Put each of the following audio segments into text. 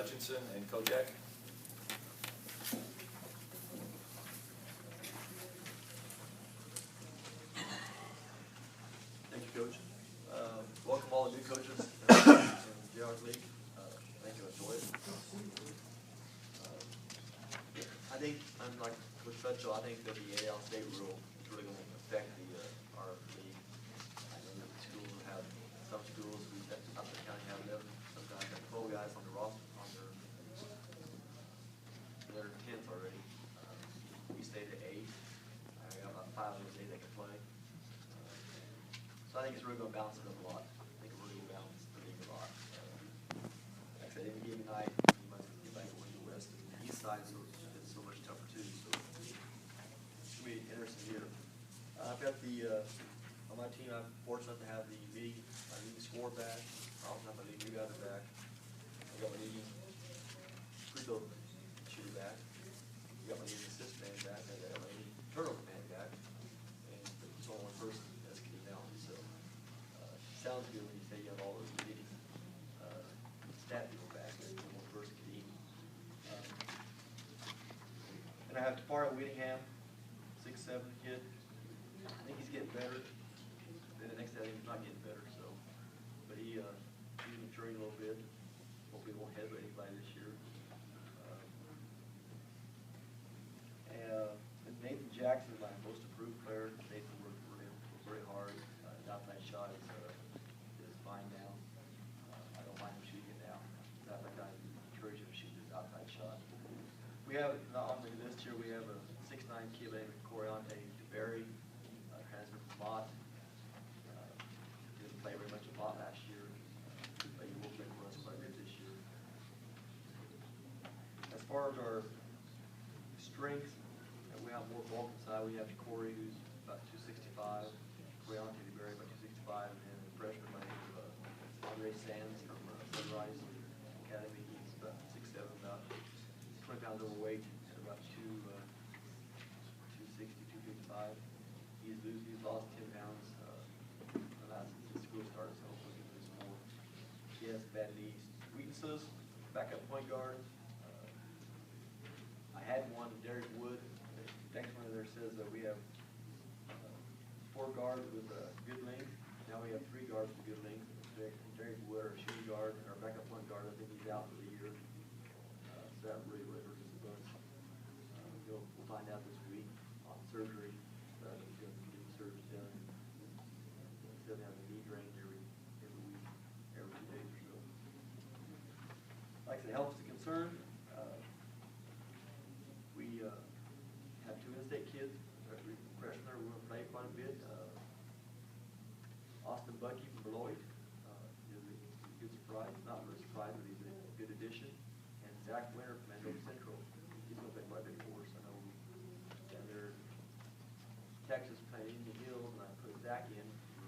Hutchinson and Kojak. Thank you, Coach. Welcome all the new coaches in the JR League. I think you'll enjoy it. I think, unlike Coach Fetchel, I think that the AL state rule is really going to affect our league. I know that schools have, some schools up in the county have 11, sometimes have 12 guys on the roster, on their 10th already. We stayed at 8. I got about 5 of those 8 that can play. So I think it's really going to balance it up a lot. I think it really will balance the league a lot. Like I said, any given night, you must get back to the west and the east side, so it's so much tougher too. So it's going to be an interesting year. I've got on my team, I'm fortunate to have my leading scorer back. I also have my leading rebounder back. I've got my leading free throw shooter back. I've got my leading assist man back. I've got my leading turnover man back. And it's only one person that's getting down. So sounds good when you say you have all those leading stat people back. There's only one person getting. And I have Tafari Whittingham, 6'7" kid. I think he's getting better. Then the next day, I think he's not getting better. So, but he's maturing a little bit. Hopefully, he won't headbutt anybody this year. And Nathan Jackson is my most improved player. Nathan worked very hard. His outside shot is fine now. I don't mind him shooting it now. Not that guy encourage him to shoot his outside shot. We have on the list here. We have a 6'9" kid named Coriante DeBerry. Transfer from Mott. Didn't play very much a lot last year, but he will play for us quite a bit this year. As far as our strengths, we have more bulk inside. We have Corey, who's about 265, Coriante DeBerry about 265, and then the freshman by the name of Andre Sands from Sunrise Academy. He's about 6'7", about 20 pounds overweight, and about 260, 255. He's lost 10 pounds since the school started, so hopefully he loses more. He has bad knees. Weaknesses, backup point guard. I had one, Derek Wood. The next one there says that we have 4 guards with good length. Now we have 3 guards with good length. Derek Wood, our shooting guard, and our backup point guard, I think he's out for the year. So that really hurts us a bunch. We'll find out this week on surgery. He's going to be getting surgery done. Instead of having a knee drained every week, every 2 days or so. Like I said, health is a concern. We have 2 in-state kids. Freshmen are going to play quite a bit. Austin Bucky from Beloit is a good surprise. Not really surprise, but he's a good addition. And Zach Winter from Andover Central. He's going to play quite a bit for us. I know down there Texas playing in the Hills, and I put Zach in for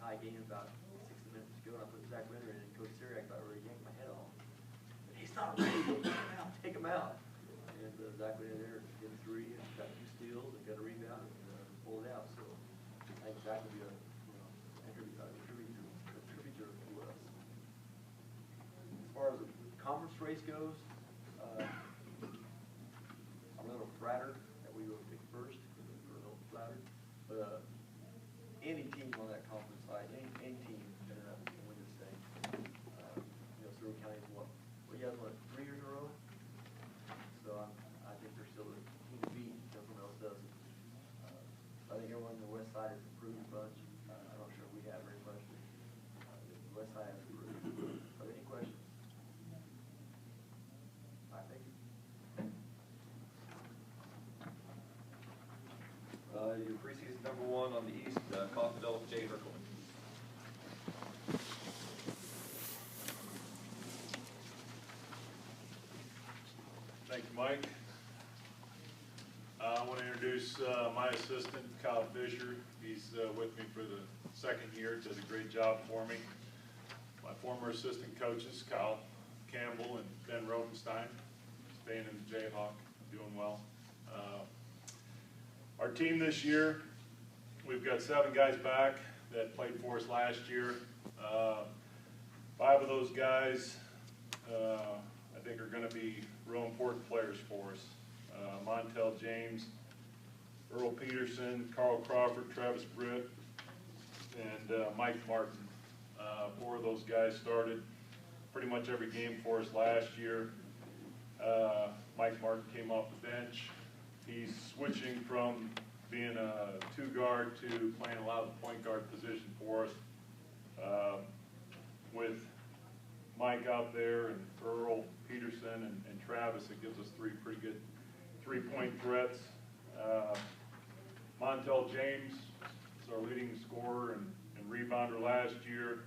tie game about 60 minutes ago, and I put Zach Winter in, and Coach Syriac about ready to yank my head off. But he's not ready. Take him out. And Zach went in there, did 3, and got 2 steals, and got a rebound, and pulled it out. So I think Zach will be a contributor to us. As far as the conference race goes, I'm a little flattered that we will pick first. We're a little flattered. But any team on that conference side, any team can win this thing. Surrey County's you guys won 3 years in a row? So I think they're still a team to beat until someone else does it. I think everyone on the west side has improved a bunch. I'm not sure we have very much, but the west side has improved. Are there any questions? I think. Your preseason number 1 on the east, Coffeyville, Jay Herkelman. Thank you, Mike. I want to introduce my assistant, Kyle Fisher. He's with me for the 2nd year, does a great job for me. My former assistant coaches, Kyle Campbell and Ben Rodenstein, staying in the Jayhawk, doing well. Our team this year, we've got 7 guys back that played for us last year. 5 of those guys, I think are players for us. Montel James, Earl Peterson, Carl Crawford, Travis Britt, and Mike Martin. 4 of those guys started pretty much every game for us last year. Mike Martin came off the bench. He's switching from being a 2-guard to playing a lot of the point guard position for us. With Mike out there and Earl Peterson and Travis, it gives us 3 pretty good 3-point threats. Montel James is our leading scorer and rebounder last year.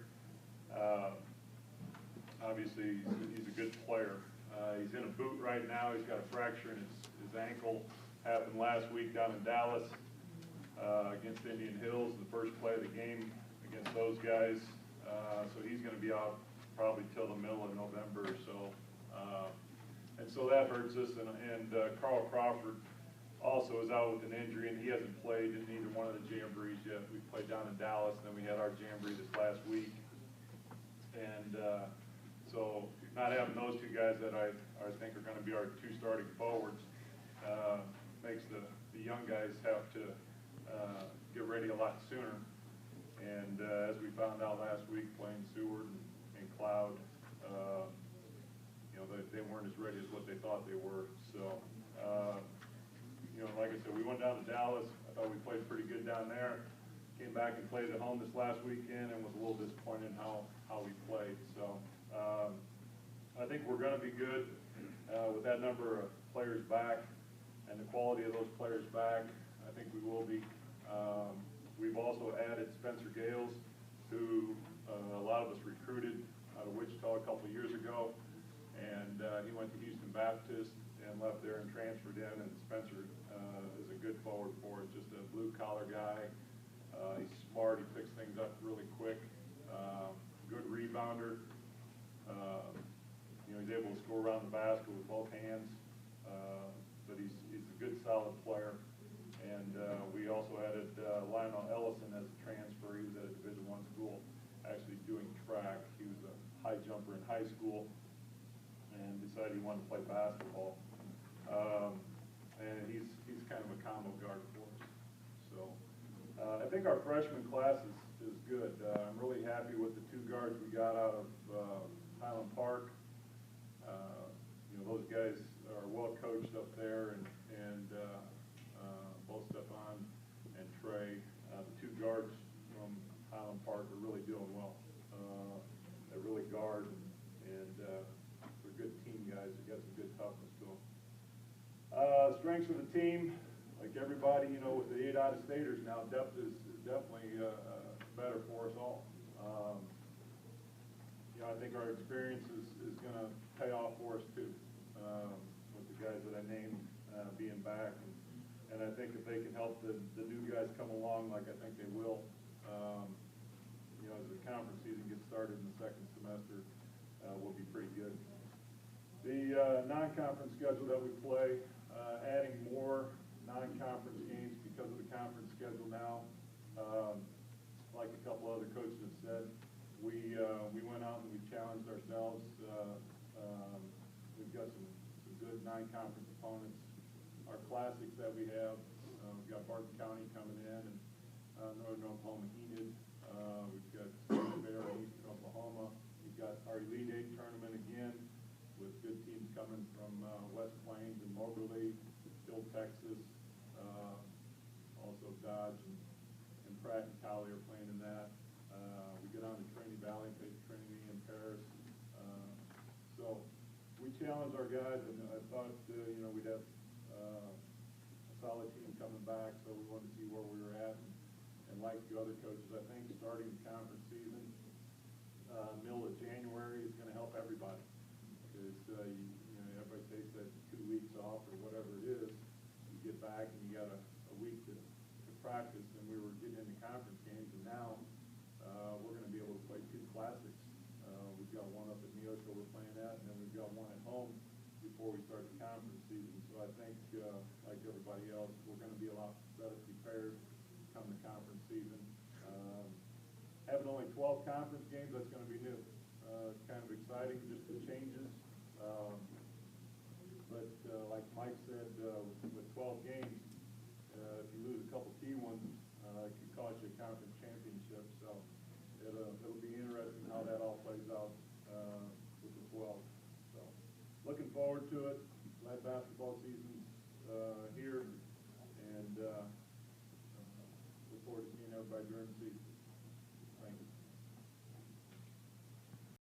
Obviously, he's a good player. He's in a boot right now. He's got a fracture in his ankle. Happened last week down in Dallas against Indian Hills, the first play of the game against those guys. So he's going to be out probably till the middle of November or so. And so that hurts us. And Carl Crawford also is out with an injury, and he hasn't played in either one of the jamborees yet. We played down in Dallas, and then we had our jamboree this last week. And so not having those 2 guys that I think are going to be our 2 starting forwards makes the young guys have to get ready a lot sooner. And as we found out last week, playing Seward and Cloud, you know, they weren't as ready as what they thought they were. So, you know, like I said, we went down to Dallas. I thought we played pretty good down there. Came back and played at home this last weekend and was a little disappointed in how we played. So, I think we're going to be good with that number of players back and the quality of those players back. I think we will be. We've also added Spencer Gales, who a lot of us recruited out of Wichita a couple of years ago, and he went to Houston Baptist and left there and transferred in. And Spencer is a good forward for us, just a blue-collar guy. He's smart. He picks things up really quick. Good rebounder. You know, he's able to score around the basket with both hands. But he's a good, solid player. And we also added Lionel Ellison as a transfer. He was at a Division I school, actually doing track. He was a high jumper in high school and decided he wanted to play basketball. And he's kind of a combo guard for us. So I think our freshman class is good. I'm really happy with the 2 guards we got out of Highland Park. You know, those guys are well coached up there, and both Stephon and Trey, the 2 guards from Highland Park, are really doing well. They really guard, and they're good team guys. They got some good toughness to them. Strengths of the team, like everybody, you know, with the 8 out-of-staters now, depth is definitely better for us all. You know, I think our experience is going to pay off for us too, with the guys that I named being back. And I think if they can help the new guys come along, like I think they will, you know, as the conference season gets started in the 2nd semester, we'll be pretty good. The non-conference schedule that we play, adding more non-conference games because of the conference schedule now. Like a couple other coaches have said, we went out and we challenged ourselves. We've got some good non-conference opponents. Our classics that we have, we've got Barton County coming in, and Northern Oklahoma Enid. We've got Bear in Eastern Oklahoma. We've got our Elite 8 tournament again, with good teams coming from West Plains and Moberly, Hill, Texas. Also Dodge and Pratt and Collie are playing in that. We get on to Trinity Valley, face Trinity and Paris. So we challenged our guys, and I thought you know, we'd have a solid team coming back, so we wanted to see where we were at. And like the other coaches, I think starting the conference season, middle of January is going to help everybody. Because you know, everybody takes that 2 weeks off or whatever it is. You get back and you got a week to practice, and we were getting into conference games, and now we're going to be able to play 2 classics. We've got one up at Neosho we're playing at, and then we've got one at home before we start the conference season. So I think, like everybody else, we're going to be a lot better prepared come the conference season. Having only 12 conference games, that's going to be new. It's kind of exciting, just the changes. But with 12 games, if you lose a couple key ones, it could cost you a conference championship. So it'll be interesting how that all plays out with the 12. So looking forward to it. Glad basketball season's here, and look forward to seeing everybody during the season.